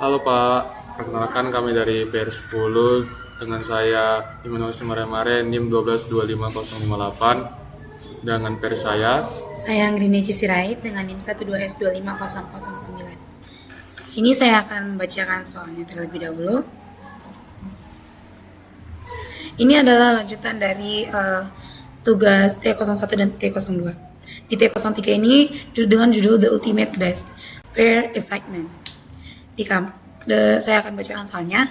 Halo Pak, perkenalkan kami dari PR10 dengan saya Immanuel Simaremare NIM 1225058 dengan PR Saya Anggrini Sirait dengan NIM 12S25009. Di sini saya akan membacakan soalnya terlebih dahulu. Ini adalah lanjutan dari tugas T01 dan T02. Di T03 ini dengan judul The Ultimate Best, Pair Assignment. Saya akan bacakan soalnya.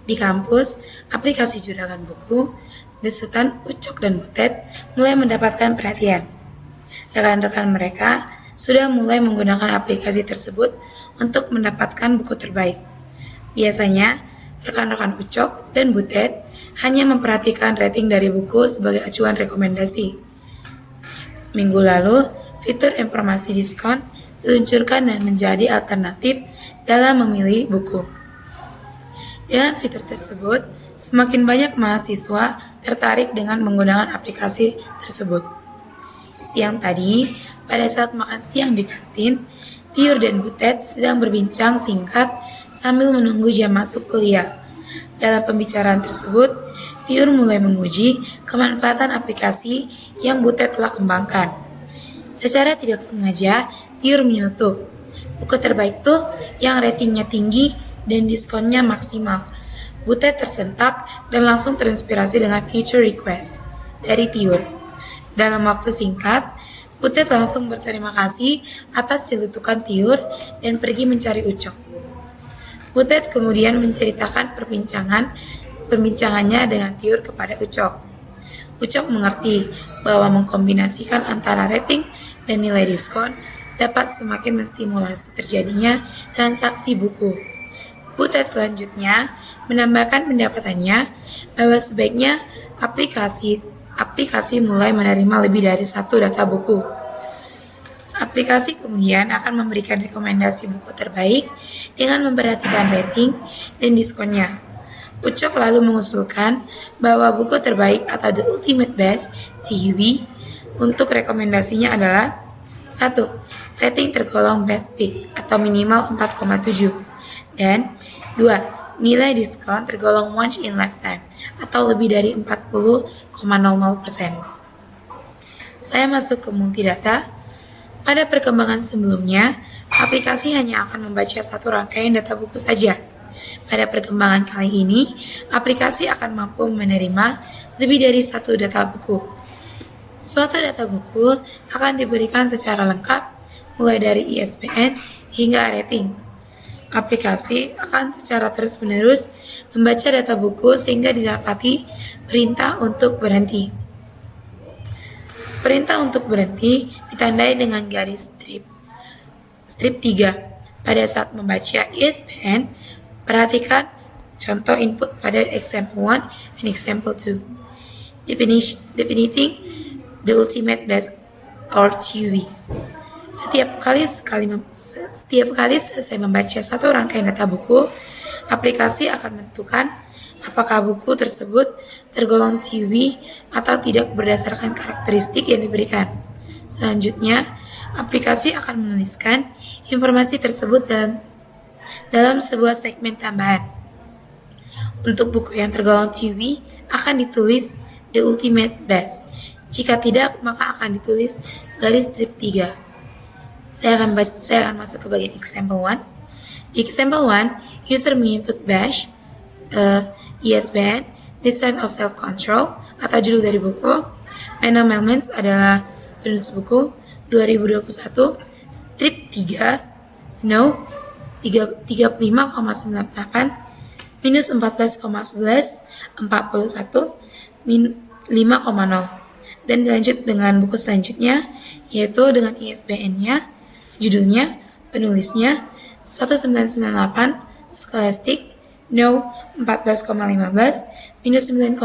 Di kampus, aplikasi juragan buku, besutan Ucok dan Butet mulai mendapatkan perhatian. Rekan-rekan mereka sudah mulai menggunakan aplikasi tersebut untuk mendapatkan buku terbaik. Biasanya, rekan-rekan Ucok dan Butet hanya memperhatikan rating dari buku sebagai acuan rekomendasi. Minggu lalu, fitur informasi diskon diluncurkan dan menjadi alternatif dalam memilih buku. Dengan fitur tersebut, semakin banyak mahasiswa tertarik dengan menggunakan aplikasi tersebut. Siang tadi, pada saat makan siang di kantin, Tiur dan Butet sedang berbincang singkat sambil menunggu jam masuk kuliah. Dalam pembicaraan tersebut, Tiur mulai menguji kemanfaatan aplikasi yang Butet telah kembangkan. Secara tidak sengaja, Tiur menyeletuk, buku terbaik tuh yang ratingnya tinggi dan diskonnya maksimal. Butet tersentak dan langsung terinspirasi dengan feature request dari Tiur. Dalam waktu singkat, Butet langsung berterima kasih atas celetukan Tiur dan pergi mencari Ucok. Butet kemudian menceritakan perbincangannya dengan Tiur kepada Ucok. Ucok mengerti bahwa mengkombinasikan antara rating dan nilai diskon dapat semakin menstimulasi terjadinya transaksi buku. Butet selanjutnya menambahkan pendapatannya bahwa sebaiknya aplikasi mulai menerima lebih dari satu data buku. Aplikasi kemudian akan memberikan rekomendasi buku terbaik dengan memperhatikan rating dan diskonnya. Ucok lalu mengusulkan bahwa buku terbaik atau The Ultimate Best TUB untuk rekomendasinya adalah 1. Rating tergolong best pick atau minimal 4,7 dan 2. Nilai diskon tergolong once in lifetime atau lebih dari 40,00%. Saya masuk ke multidata. Pada perkembangan sebelumnya, aplikasi hanya akan membaca satu rangkaian data buku saja. Pada perkembangan kali ini, aplikasi akan mampu menerima lebih dari satu data buku. Suatu data buku akan diberikan secara lengkap, mulai dari ISBN hingga rating. Aplikasi akan secara terus-menerus membaca data buku sehingga didapati perintah untuk berhenti. Perintah untuk berhenti ditandai dengan garis strip 3. Pada saat membaca ISBN, perhatikan contoh input pada example 1 and example 2. Definiting the ultimate best or TUV. Setiap kali selesai membaca satu rangkaian data buku, aplikasi akan menentukan apakah buku tersebut tergolong TUV atau tidak berdasarkan karakteristik yang diberikan. Selanjutnya, aplikasi akan menuliskan informasi tersebut dalam sebuah segmen tambahan. Untuk buku yang tergolong TUV akan ditulis The Ultimate Best. Jika tidak, maka akan ditulis garis strip 3. Saya akan masuk ke bagian example 1. Di example 1, user menginput bash, ISBN, Design of Self-Control, atau judul dari buku. Random elements adalah penulis buku 2021, strip 3, no, 35,98, minus 14,11, 41, 5,0. Dan dilanjut dengan buku selanjutnya, yaitu dengan ISBN-nya, judulnya, penulisnya, 1998, Scholastic, no, 14,15, minus 9,55,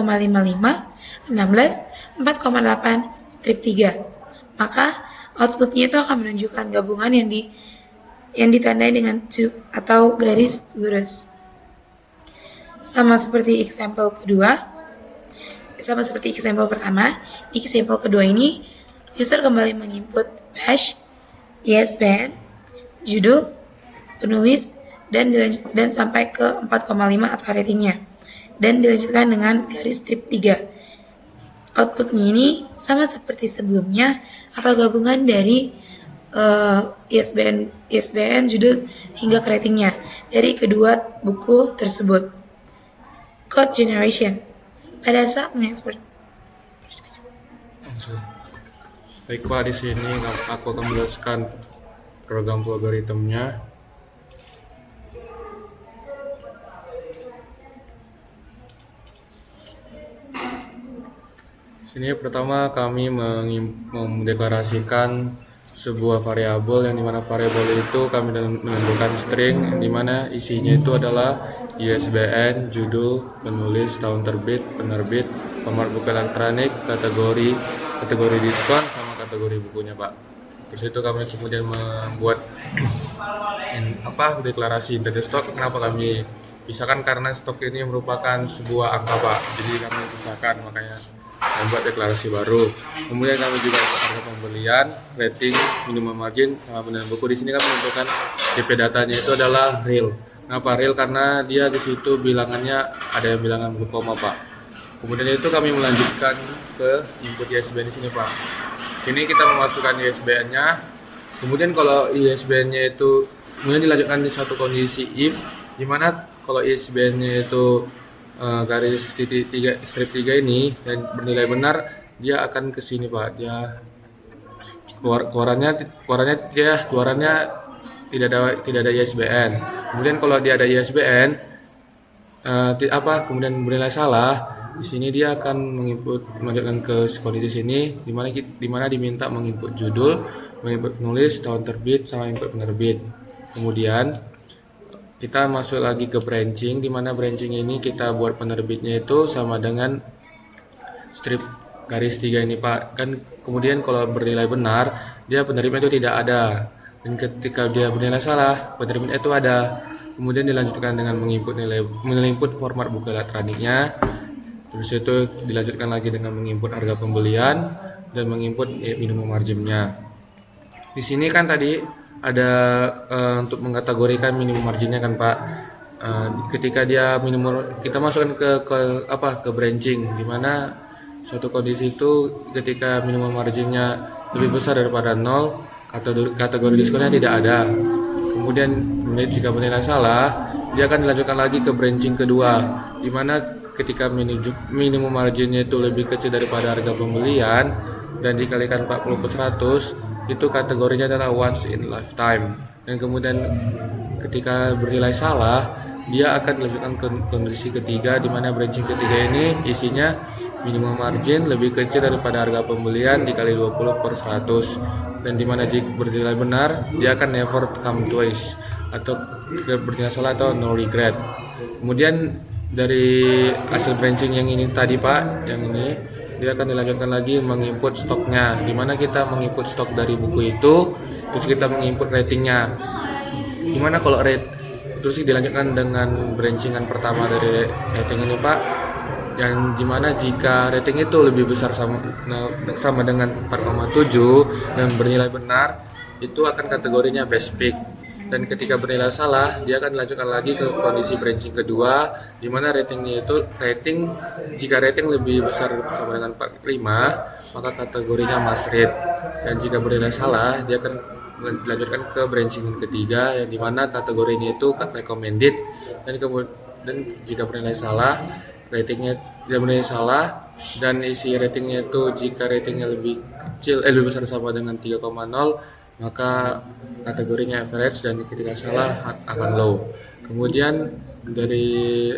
16, 4,8, strip 3. Maka outputnya itu akan menunjukkan gabungan yang ditandai dengan tube atau garis lurus. Sama seperti example pertama, di example kedua ini, user kembali menginput bash, ISBN, judul, penulis, dan sampai ke 4,5 atau ratingnya, dan dilanjutkan dengan garis strip 3. Outputnya ini sama seperti sebelumnya atau gabungan dari ISBN, judul hingga ke ratingnya dari kedua buku tersebut. Code generation. Pada saat mengekspor. Baik Pak, di sini aku akan menjelaskan program logaritmnya. Sini pertama kami mendeklarasikan sebuah variabel yang dimana variabel itu kami menentukan string yang dimana isinya itu adalah ISBN, judul, penulis, tahun terbit, penerbit, nomor buku elektronik, kategori diskon, sama kategori bukunya Pak. Terus itu kami kemudian membuat deklarasi integer stok. Kenapa kami pisahkan? Karena stok ini merupakan sebuah angka Pak, jadi kami pisahkan, makanya membuat deklarasi baru. Kemudian kami juga harga pembelian, rating, minimum margin, sama penerbitan buku. Di sini kami menentukan DP datanya itu adalah real. Kenapa real? Karena dia di situ bilangannya ada yang bilangan berkoma Pak. Kemudian itu kami melanjutkan ke input ISBN di sini Pak. Sini kita memasukkan ISBN-nya. Kemudian kalau ISBN-nya itu kemudian dilanjutkan di satu kondisi if, dimana kalau ISBN-nya itu garis titik 3 strip 3 ini dan bernilai benar, dia akan ke sini Pak. Dia keluarannya tidak ada ISBN. Kemudian kalau dia ada ISBN kemudian bernilai salah, di sini dia akan melanjutkan ke kondisi sini dimana diminta menginput judul, menginput penulis, tahun terbit, sama input penerbit. Kemudian kita masuk lagi ke branching, di mana branching ini kita buat penerbitnya itu sama dengan strip garis 3 ini Pak. Kan kemudian kalau bernilai benar, dia penerbitnya itu tidak ada. Dan ketika dia bernilai salah, penerbitnya itu ada. Kemudian dilanjutkan dengan menginput format buku elektroniknya. Terus itu dilanjutkan lagi dengan menginput harga pembelian dan menginput minimum marginnya. Di sini kan tadi ada untuk mengkategorikan minimum marginnya kan Pak. Ketika dia kita masukkan ke branching, di mana suatu kondisi itu ketika minimum marginnya lebih besar daripada 0, kategori diskonnya tidak ada. Kemudian jika bernilai salah, dia akan dilanjutkan lagi ke branching kedua, di mana ketika minimum marginnya itu lebih kecil daripada harga pembelian dan dikalikan 40/100, itu kategorinya adalah once in lifetime. Dan kemudian ketika bernilai salah, dia akan dilanjutkan ke kondisi ketiga, di mana branching ketiga ini isinya minimum margin lebih kecil daripada harga pembelian dikali 20/100, dan dimana jika bernilai benar, dia akan never come twice, atau bernilai salah atau no regret. Kemudian dari hasil branching yang ini tadi Pak, yang ini dia akan dilanjutkan lagi menginput stoknya, dimana kita menginput stok dari buku itu, terus kita menginput ratingnya. Dimana kalau terus dilanjutkan dengan branchingan pertama dari rating ini Pak, yang dimana jika rating itu lebih besar sama dengan 4,7 dan bernilai benar, itu akan kategorinya best pick. Dan ketika bernilai salah, dia akan dilanjutkan lagi ke kondisi branching kedua, di mana jika rating lebih besar sama dengan 45, maka kategorinya must read. Dan jika bernilai salah, dia akan dilanjutkan ke branching ketiga, yang di mana kategorinya itu recommended. Dan jika bernilai salah, dan isi ratingnya itu jika ratingnya lebih besar sama dengan 3,0, maka kategorinya average, dan ketika salah akan low. Kemudian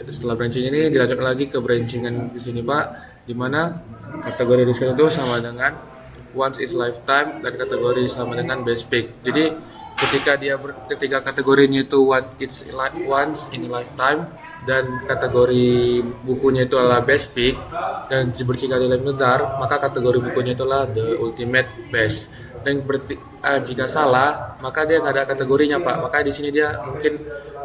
setelah branching ini dilanjutkan lagi ke branchingan di sini Pak, di mana kategori diskon itu sama dengan once is lifetime dan kategori sama dengan best pick. Jadi ketika kategorinya itu once in lifetime dan kategori bukunya itu adalah best pick dan jika nilai benar, maka kategori bukunya itulah the ultimate best. Dan jika salah, maka dia nggak ada kategorinya Pak, maka di sini dia mungkin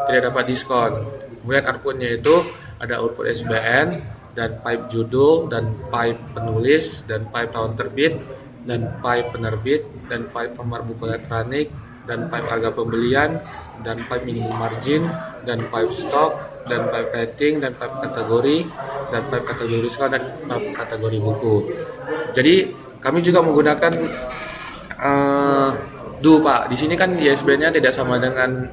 tidak dapat diskon. Kemudian outputnya itu ada output SBN dan pipe judul dan pipe penulis dan pipe tahun terbit dan pipe penerbit dan pipe format buku elektronik dan pipe harga pembelian dan pipe minimum margin, dan pipe stock, dan pipe rating, dan pipe kategori, dan pipe kategori skor, dan pipe kategori buku. Jadi kami juga menggunakan DU Pak. Di sini kan ISBN-nya tidak sama dengan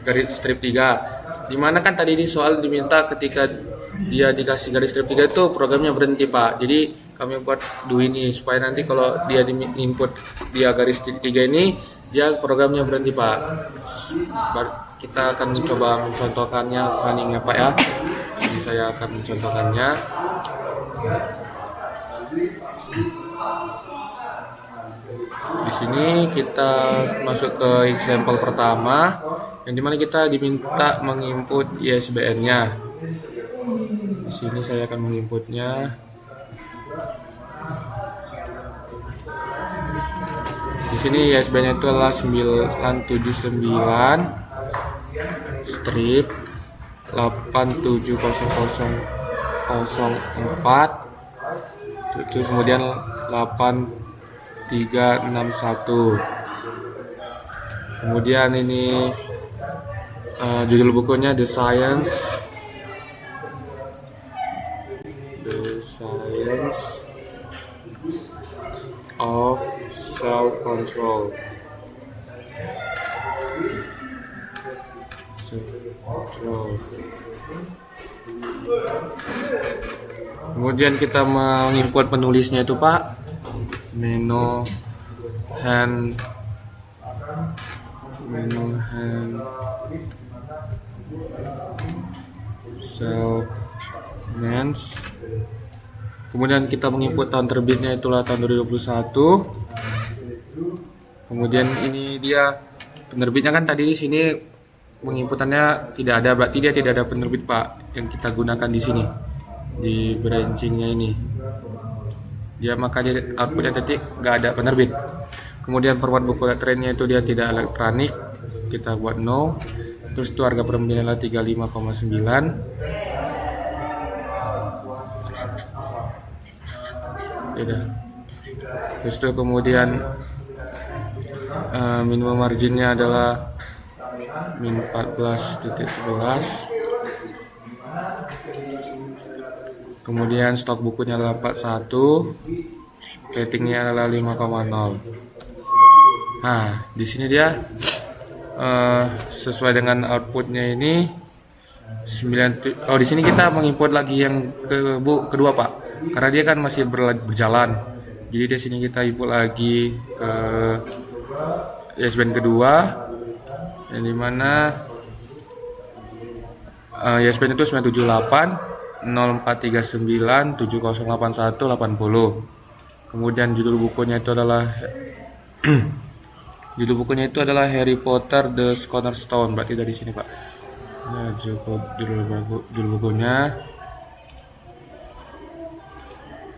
garis strip 3. Dimana kan tadi di soal diminta ketika dia dikasih garis strip 3 itu programnya berhenti Pak. Jadi kami buat DU ini supaya nanti kalau dia di input dia garis strip 3 ini dia programnya berhenti Pak. Kita akan mencoba mencontohkannya runningnya Pak ya. Jadi saya akan mencontohkannya. Di sini kita masuk ke example pertama, yang dimana kita diminta menginput ISBN-nya. Di sini saya akan menginputnya. Di sini ISBN-nya itu adalah 979 strip 870004, itu kemudian 8361. Kemudian ini judul bukunya The Science of Self-Control. Kemudian kita mengimport penulisnya itu Pak, Menohan Self-Nance. Kemudian kita menginput tahun terbitnya itulah tahun 2021. Kemudian ini dia penerbitnya kan tadi di sini penginputannya tidak ada, berarti dia tidak ada penerbit Pak yang kita gunakan di sini di branchingnya ini. Dia maka dia outputnya titik nggak ada penerbit. Kemudian format buku letternya itu dia tidak elektronik, kita buat no. Terus itu harga pembelian adalah 35,9. Terus itu kemudian minimum marginnya adalah min 14.11. Kemudian stok bukunya adalah 41, ratingnya adalah 5,0. Nah, di sini dia sesuai dengan outputnya ini 9. Oh, di sini kita mengimport lagi yang kedua Pak, karena dia kan masih berjalan. Jadi di sini kita input lagi ke ISBN kedua, yang dimana ISBN itu 978 0439 7081 80. Kemudian judul bukunya itu adalah Harry Potter The Cornerstone, berarti dari sini Pak. Nah, judul bukunya.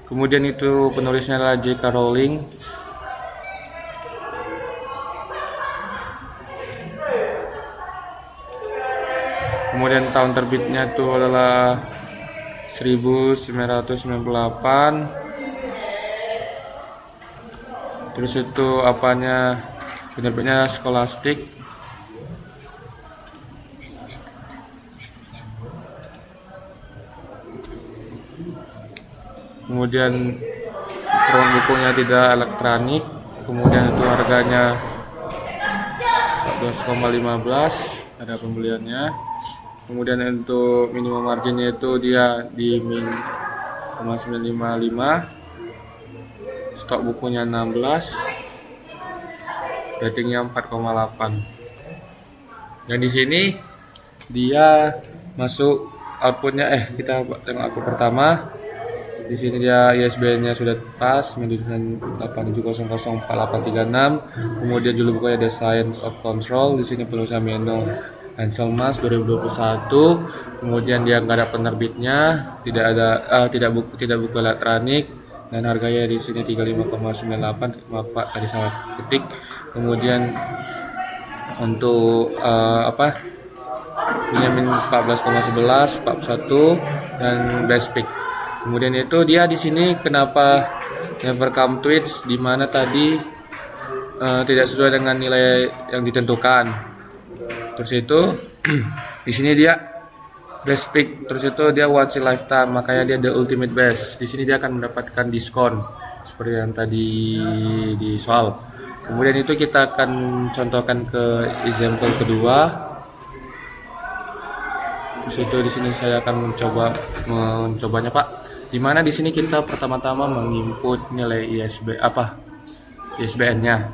Kemudian itu penulisnya adalah J.K. Rowling. Kemudian tahun terbitnya itu adalah 1998. Terus itu apanya, penerbitnya Scholastic. Kemudian format bukunya tidak elektronik. Kemudian itu harganya 14,15, ada pembeliannya. Kemudian untuk minimum marginnya itu dia di min 0,955. Stok bukunya 16, ratingnya 4,8. Dan di sini dia masuk outputnya, kita tengok output pertama. Di sini dia ISBN-nya sudah pas 97870048836. Kemudian judul bukunya The Science of Control. Di sini penulisan Meno Anselmas 2021. Kemudian dia nggak ada penerbitnya, tidak buku elektronik, dan harganya di sini 35,98. Maaf Pak, tadi salah ketik. Kemudian untuk punya min 14,11, 41, dan best pick. Kemudian itu dia di sini kenapa never come tweets, di mana tadi tidak sesuai dengan nilai yang ditentukan. Terus itu di sini dia best pick, terus itu dia once in lifetime, makanya dia the ultimate best. Di sini dia akan mendapatkan diskon seperti yang tadi di soal. Kemudian itu kita akan contohkan ke example kedua. Terus itu di sini saya akan mencobanya Pak. Dimana di sini kita pertama-tama menginput nilai ISBN-nya.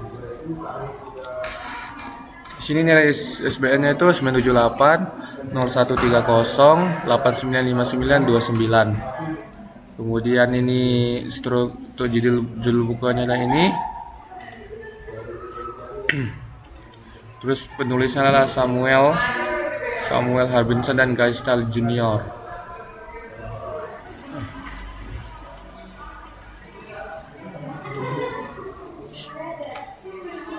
Di sini nilai ISBN-nya itu 978 0130 895929. Kemudian ini struktur judul bukunya ini. Terus penulisnya adalah Samuel Harbinson dan Guy Stahl Jr.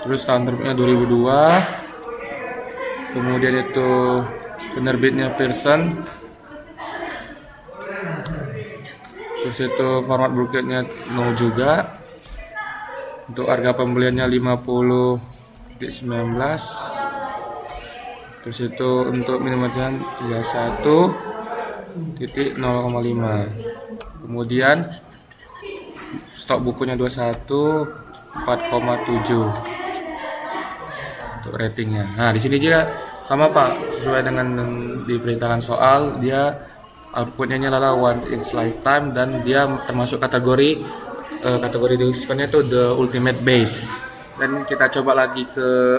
Terus tahun terbitnya 2002. Kemudian itu penerbitnya Pearson. Terus itu format bookletnya no juga. Untuk harga pembeliannya 50.19. Terus itu untuk minimum ya 1.0,5. Kemudian stok bukunya 21 4,7 untuk ratingnya. Nah, di sini juga sama Pak, sesuai dengan diperintahkan soal, dia outputnya adalah one in lifetime dan dia termasuk kategori diskonnya itu the ultimate base. Dan kita coba lagi ke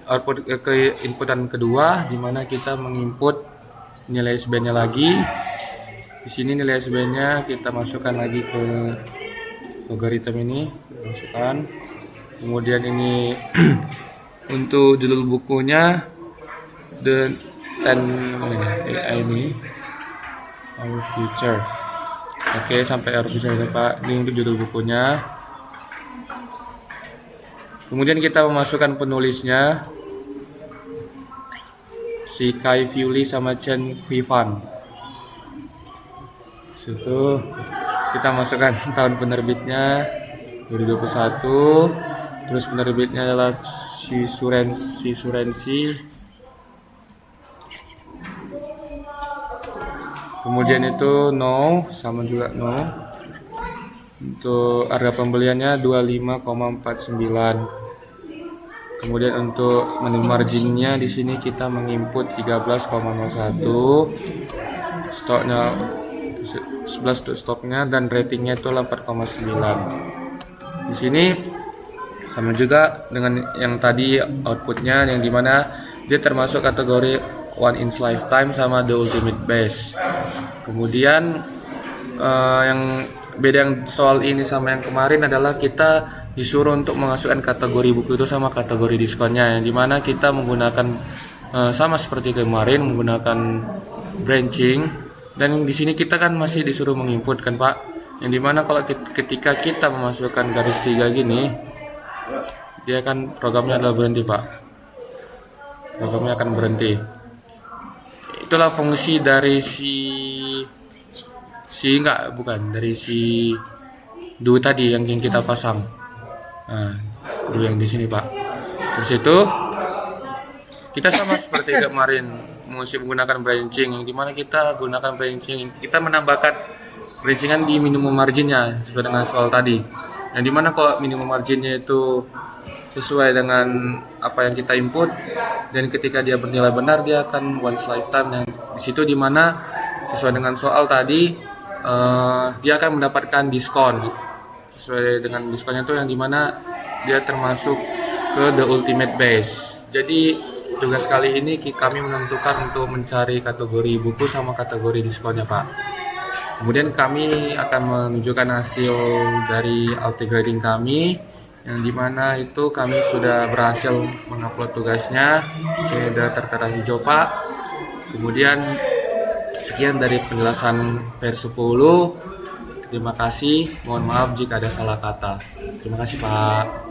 output ke inputan kedua, di mana kita menginput nilai ISBN-nya lagi. Di sini nilai ISBN-nya kita masukkan lagi ke logaritma ini, masukkan. Kemudian ini untuk judul bukunya the 10 ini our future. Oke, sampai our future ini Pak. Ini untuk judul bukunya. Kemudian kita memasukkan penulisnya si Kai Fiuli sama Chen Huifan. Situ kita masukkan tahun penerbitnya 2021, terus penerbitnya adalah si Surensi. Kemudian itu no, sama juga no. Untuk harga pembeliannya 25,49. Kemudian untuk marginnya di sini kita menginput 13,01. Stoknya 11 untuk stoknya dan ratingnya itu 4,9. Di sini sama juga dengan yang tadi outputnya, yang dimana dia termasuk kategori one in lifetime sama the ultimate best. Kemudian yang beda yang soal ini sama yang kemarin adalah kita disuruh untuk memasukkan kategori buku itu sama kategori diskonnya, yang dimana kita menggunakan sama seperti kemarin menggunakan branching. Dan di sini kita kan masih disuruh menginput kan Pak, yang dimana kalau ketika kita memasukkan garis 3 gini, dia kan programnya adalah berhenti Pak, programnya akan berhenti. Itulah fungsi dari dari si do tadi yang kita pasang. Nah, do yang di sini Pak. Terus itu kita sama seperti kemarin mesti menggunakan branching, yang dimana kita gunakan branching, kita menambahkan branchingan di minimum marginnya sesuai dengan soal tadi, yang dimana kalau minimum marginnya itu sesuai dengan apa yang kita input, dan ketika dia bernilai benar dia akan once lifetime. Dan di situ dimana sesuai dengan soal tadi dia akan mendapatkan diskon sesuai dengan diskonnya itu, yang dimana dia termasuk ke the ultimate base. Jadi tugas kali ini kami menentukan untuk mencari kategori buku sama kategori diskonnya Pak. Kemudian kami akan menunjukkan hasil dari auto grading kami, yang dimana itu kami sudah berhasil mengupload tugasnya. Sini sudah tertera hijau Pak. Kemudian sekian dari penjelasan PR10. Terima kasih, mohon maaf jika ada salah kata. Terima kasih Pak.